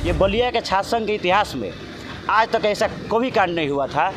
ये बलिया के छात्र संघ के इतिहास में आज तक ऐसा कभी कांड नहीं हुआ था।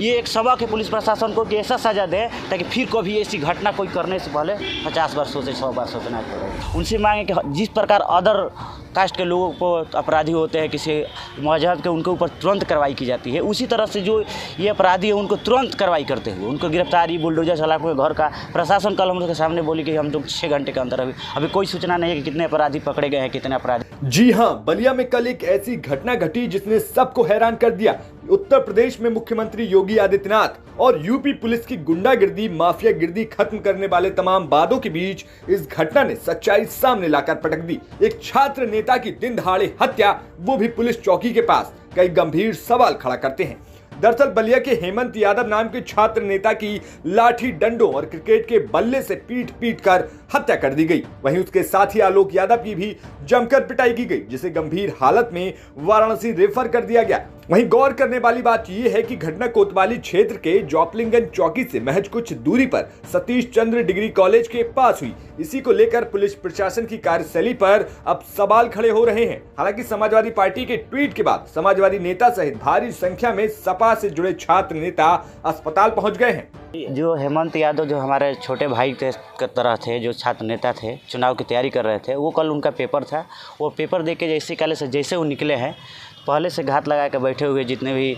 ये एक सबक है पुलिस प्रशासन को कि ऐसा सजा दे ताकि फिर कभी ऐसी घटना कोई करने से पहले 50 बार सोचे, 100 बार सोचना पड़े। उनसे मांगे कि जिस प्रकार अदर कास्ट के लोगों को अपराधी होते हैं किसी मजहब के, उनके ऊपर तुरंत कार्रवाई की जाती है, उसी तरह से जो ये अपराधी है उनको तुरंत कार्रवाई करते हुए उनको गिरफ्तारी बुलडोजर सलाखों के घर का प्रशासन कल हम लोग के सामने बोली कि हम लोग 6 घंटे के अंदर अभी कोई सूचना नहीं है कि कितने अपराधी पकड़े गए हैं, कितने अपराधी। जी हाँ, बलिया में कल एक ऐसी घटना घटी जिसने सबको हैरान कर दिया। उत्तर प्रदेश में मुख्यमंत्री योगी आदित्यनाथ और यूपी पुलिस की गुंडागिर्दी, माफियागिर्दी खत्म करने वाले तमाम वादों के बीच इस घटना ने सच्चाई सामने लाकर पटक दी। एक छात्र नेता की दिन दहाड़े हत्या, वो भी पुलिस चौकी के पास, कई गंभीर सवाल खड़ा करते हैं। दरअसल बलिया के हेमंत यादव नाम के छात्र नेता की लाठी डंडों और क्रिकेट के बल्ले से पीट कर हत्या कर दी गई। वहीं उसके साथी आलोक यादव की भी जमकर पिटाई की गई, जिसे गंभीर हालत में वाराणसी रेफर कर दिया गया। वहीं गौर करने वाली बात यह है कि घटना कोतवाली क्षेत्र के जोपलिंगन चौकी से महज कुछ दूरी पर सतीश चंद्र डिग्री कॉलेज के पास हुई। इसी को लेकर पुलिस प्रशासन की कार्यशैली पर अब सवाल खड़े हो रहे हैं। हालांकि समाजवादी पार्टी के ट्वीट के बाद समाजवादी नेता सहित भारी संख्या में सपा से जुड़े छात्र नेता अस्पताल पहुंच गए हैं। जो हेमंत यादव जो हमारे छोटे भाई के तरह थे, जो छात्र नेता थे, चुनाव की तैयारी कर रहे थे, वो कल उनका पेपर था। वो पेपर दे के जैसे वो निकले हैं, पहले से घात लगा के बैठे हुए जितने भी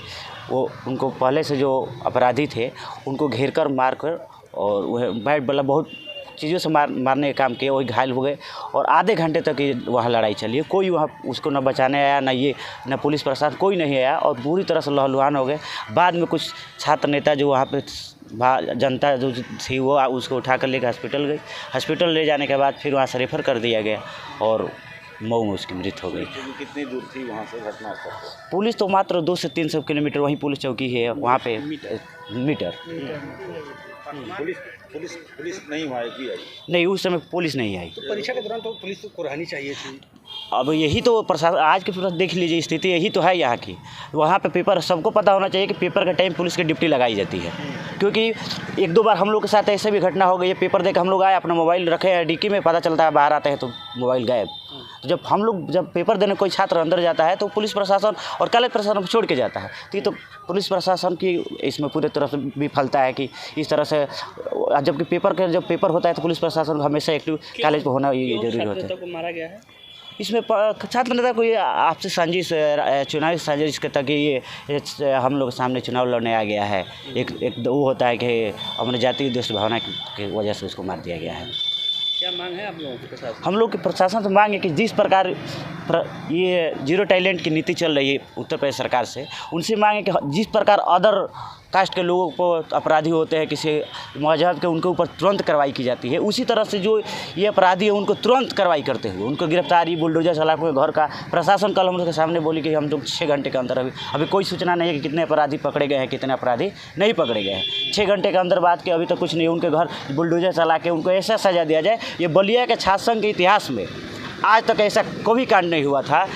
वो उनको पहले से जो अपराधी थे उनको घेर कर मार कर और वह बैट बल्ला बहुत चीज़ों से मारने का काम किया, वही घायल हो गए। और आधे घंटे तक ये वहाँ लड़ाई चली, कोई वहाँ उसको न बचाने आया, न पुलिस प्रशासन, कोई नहीं आया और पूरी तरह से लहलुहान हो गए। बाद में कुछ छात्र नेता जो वहाँ पे जनता जो थी वो उसको उठा कर लेकर हॉस्पिटल गई। हॉस्पिटल ले जाने के बाद फिर वहाँ से रेफर कर दिया गया और मऊ में उसकी मृत्यु हो गई। कितनी दूर थी वहाँ से घटना स्थल? पुलिस तो मात्र 200 से 300 किलोमीटर वहीं पुलिस चौकी है, वहाँ पे मीटर। पुलिस नहीं वहाँ की आई? नहीं, उस समय पुलिस नहीं आई। तो परीक्षा के दौरान तो पुलिस को रहनी चाहिए थी। अब यही तो प्रशासन आज के पूरा देख लीजिए, स्थिति यही तो है यहाँ की। वहाँ पे पेपर सबको पता होना चाहिए कि पेपर का टाइम पुलिस की ड्यूटी लगाई जाती है, क्योंकि 1-2 बार हम लोग के साथ ऐसे भी घटना हो गई है। पेपर देकर हम लोग आए, अपना मोबाइल रखे हैं डिक्की में, पता चलता है बाहर आते हैं तो मोबाइल गायब। तो जब पेपर देने कोई छात्र अंदर जाता है तो पुलिस प्रशासन और कॉलेज प्रशासन छोड़ के जाता है। तो ये तो पुलिस प्रशासन की इसमें पूरी तरह से विफलता है कि इस तरह से, जबकि जब पेपर होता है तो पुलिस प्रशासन हमेशा एक्टिव कॉलेज पर होना ये जरूरी होता है। मारा गया है इसमें छात्र नेता को ये आपसे साजिश, चुनावी साजिश के तक ये हम लोग सामने चुनाव लड़ने आ गया है। एक वो होता है कि अपने जातीय देश भावना की वजह से उसको मार दिया गया है। क्या मांग है आप लोगों के साथ? हम लोग के प्रशासन से मांग है कि जिस प्रकार ये जीरो टैलेंट की नीति चल रही है उत्तर प्रदेश सरकार से, उनसे मांगे कि जिस प्रकार अदर कास्ट के लोगों को अपराधी होते हैं किसी मजहब के, उनके ऊपर तुरंत कार्रवाई की जाती है, उसी तरह से जो ये अपराधी है उनको तुरंत कार्रवाई करते हुए उनको गिरफ्तारी बुलडोजर सलाखों के घर का प्रशासन कल हम लोग के सामने बोली कि हम लोग 6 घंटे के अंदर अभी कोई सूचना नहीं है कि कितने अपराधी पकड़े गए हैं, कितने अपराधी नहीं पकड़े गए हैं। 6 घंटे के अंदर बात की अभी तक कुछ नहीं। उनके घर बुलडोजर चला के उनको ऐसा सजा दिया जाए। ये बलिया के छात्र संघ के इतिहास में आज तक ऐसा कभी कांड नहीं हुआ था।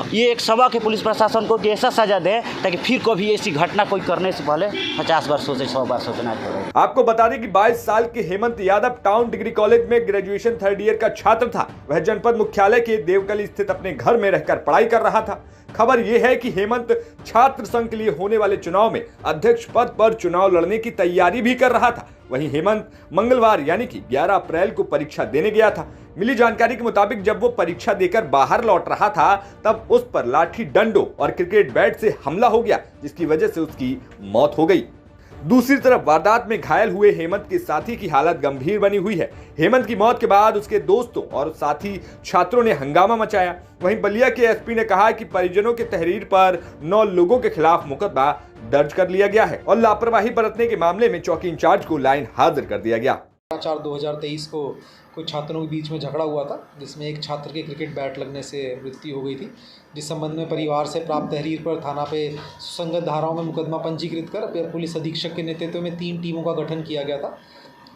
ये एक सबक है पुलिस प्रशासन को कि ऐसा सजा दें ताकि फिर कभी ऐसी घटना कोई करने से पहले 50 बार सोचे, 100 बार सोचना पड़े। आपको बता दें कि 22 साल के Hemant Yadav town degree college में ग्रेजुएशन 3rd ईयर का छात्र था। वह जनपद मुख्यालय के देवकली स्थित अपने घर में रहकर पढ़ाई कर रहा था। खबर यह है कि हेमंत छात्र संघ के लिए होने वाले चुनाव में अध्यक्ष पद पर चुनाव लड़ने की तैयारी भी कर रहा था। वहीं हेमंत मंगलवार यानी कि 11 अप्रैल को परीक्षा देने गया था। मिली जानकारी के मुताबिक जब वो परीक्षा देकर बाहर लौट रहा था तब उस पर लाठी डंडों और क्रिकेट बैट से हमला हो गया, जिसकी वजह से उसकी मौत हो गई। दूसरी तरफ वारदात में घायल हुए हेमंत के साथी की हालत गंभीर बनी हुई है। हेमंत की मौत के बाद उसके दोस्तों और साथी छात्रों ने हंगामा मचाया। वहीं बलिया के एसपी ने कहा कि परिजनों के तहरीर पर 9 लोगों के खिलाफ मुकदमा दर्ज कर लिया गया है और लापरवाही बरतने के मामले में चौकी इंचार्ज को लाइन हाजिर कर दिया गया। 4/2023 को कुछ छात्रों के बीच में झगड़ा हुआ था, जिसमें एक छात्र के क्रिकेट बैट लगने से मृत्यु हो गई थी, जिस संबंध में परिवार से प्राप्त तहरीर पर थाना पे सुसंगत धाराओं में मुकदमा पंजीकृत कर पुलिस अधीक्षक के नेतृत्व में 3 टीमों का गठन किया गया था।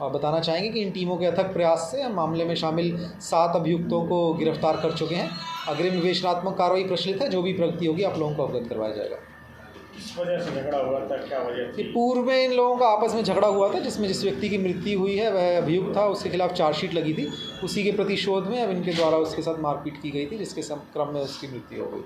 और बताना चाहेंगे कि इन टीमों के अथक प्रयास से मामले में शामिल 7 अभियुक्तों को गिरफ्तार कर चुके हैं। अग्रिम विवेचनात्मक कार्रवाई प्रचलित है, जो भी प्रगति होगी आप लोगों को अवगत करवाया जाएगा। किस वजह से झगड़ा हुआ था, क्या वजह कि पूर्व में इन लोगों का आपस में झगड़ा हुआ था, जिसमें जिस व्यक्ति की मृत्यु हुई है वह अभियुक्त था, उसके खिलाफ चार्जशीट लगी थी। उसी के प्रतिशोध में अब इनके द्वारा उसके साथ मारपीट की गई थी, जिसके क्रम में उसकी मृत्यु हो गई।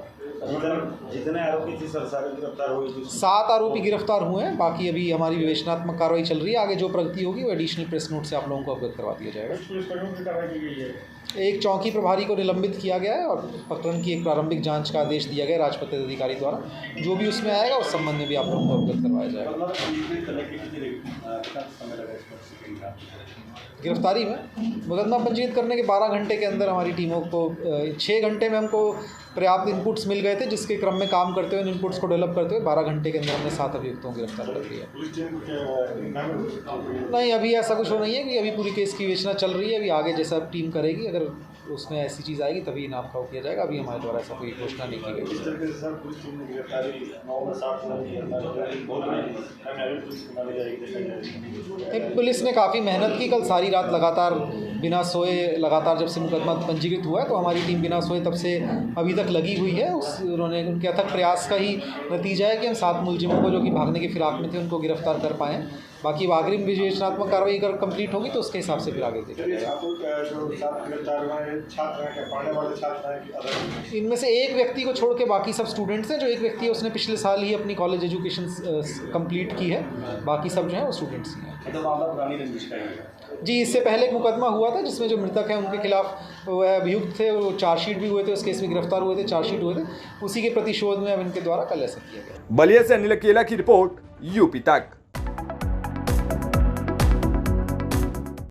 जितने आरोपी थे सर सारे गिरफ्तार हुए? 7 आरोपी गिरफ्तार हुए हैं। बाकी अभी हमारी विवेचनात्मक कार्रवाई चल रही है। आगे जो प्रगति होगी वो एडिशनल प्रेस नोट से आप लोगों को अवगत करवा दिया जाएगा। पुलिसकर्मियों की कार्रवाई की गई है। एक चौकी प्रभारी को निलंबित किया गया है और प्रकरण की एक प्रारंभिक जांच का आदेश दिया गया है राजपत्रित अधिकारी द्वारा। जो भी उसमें आएगा उस संबंध में भी आप लोगों को अवगत करवाया जाएगा। गिरफ्तारी में मुकदमा पंजीकृत करने के 12 घंटे के अंदर हमारी टीमों को 6 घंटे में हमको पर्याप्त इनपुट्स मिल गए थे, जिसके क्रम में काम करते हुए इन इनपुट्स को डेवलप करते हुए 12 घंटे के अंदर हमने 7 अभियुक्तों को गिरफ्तार कर लिया। नहीं, अभी ऐसा कुछ हो नहीं है कि अभी पूरी केस की विवेचना चल रही है। अभी आगे जैसा टीम करेगी, अगर उसमें ऐसी चीज़ आएगी तभी इनाम का किया जाएगा। अभी हमारे द्वारा ऐसा कोई घोषणा नहीं की गई। पुलिस ने काफ़ी मेहनत की। कल सारी रात लगातार बिना सोए, लगातार जब से मुकदमा पंजीकृत हुआ है तो हमारी टीम बिना सोए तब से अभी तक लगी हुई है। उन्होंने उनके अथक प्रयास का ही नतीजा है कि हम 7 मुलजिमों को जो कि भागने की फिराक में थे उनको गिरफ्तार कर पाएँ। बाकी अग्रिम विवेचनात्मक कार्रवाई अगर कंप्लीट होगी तो उसके हिसाब से फिर आगे देखा जाएगा। इनमें से एक व्यक्ति को छोड़ के बाकी सब स्टूडेंट्स हैं। जो एक व्यक्ति है उसने पिछले साल ही अपनी कॉलेज एजुकेशन कंप्लीट की है। बाकी सब जो हैं वो स्टूडेंट्स ही हैं। जी, इससे पहले एक मुकदमा हुआ था जिसमें जो मृतक हैं उनके खिलाफ वह अभियुक्त थे, वो चार्जशीट भी हुए थे, उस केस में गिरफ्तार हुए थे, चार्जशीट हुए थे। उसी के प्रतिशोध में अब इनके द्वारा कल ऐसा किया गया। बलिया से अनिल अकेला की रिपोर्ट, यूपी तक।